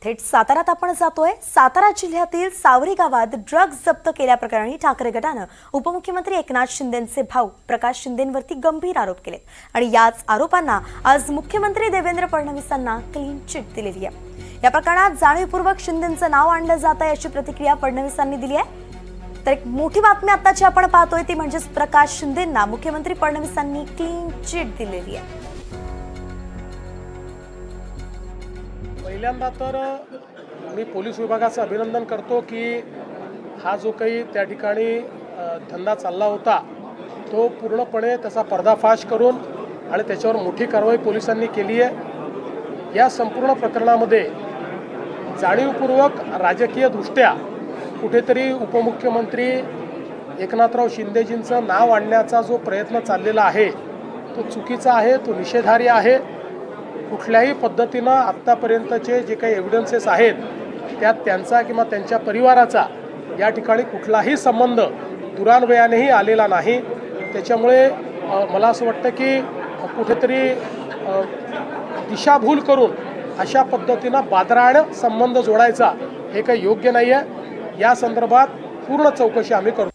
थेट साताऱ्यात आपण जातोय। सातारा जिल्ह्यातील सावरी गावात ड्रग्ज जप्त केल्याप्रकरणी ठाकरे गटानं उपमुख्यमंत्री एकनाथ शिंदेंचे भाऊ प्रकाश शिंदेंवरती गंभीर आरोप केले आणि याच आरोपांना आज मुख्यमंत्री देवेंद्र फडणवीसांना क्लीन चिट दिलेली आहे। या प्रकरणात जाणीवपूर्वक शिंदेंचं नाव आणलं जात आहे अशी प्रतिक्रिया फडणवीसांनी दिली आहे। तर एक मोठी बातमी आताची आपण पाहतोय ती म्हणजे प्रकाश शिंदेंना मुख्यमंत्री फडणवीसांनी क्लीन चिट दिलेली आहे। पहिल्यांदा तर मी पोलीस विभागाचं अभिनंदन करतो की हा जो काही त्या ठिकाणी धंदा चालला होता तो पूर्णपणे त्याचा पर्दाफाश करून आणि त्याच्यावर मोठी कारवाई पोलिसांनी केली आहे। या संपूर्ण प्रकरणामध्ये जाणीवपूर्वक राजकीयदृष्ट्या कुठेतरी उपमुख्यमंत्री एकनाथराव शिंदेजींचं नाव आणण्याचा जो प्रयत्न चाललेला आहे तो चुकीचा आहे, तो निषेधार्ह आहे। कुठल्याही पद्धतीनं आत्तापर्यंतचे जे काही एव्हिडन्सेस आहेत त्यात त्यांचा किंवा त्यांच्या परिवाराचा या ठिकाणी कुठलाही संबंध दुरान्वयानेही आलेला नाही। त्याच्यामुळे मला असं वाटतं की कुठेतरी दिशाभूल करून अशा पद्धतीनं बादराण संबंध जोडायचा हे काही योग्य नाही आहे। या संदर्भात पूर्ण चौकशी आम्ही करतो।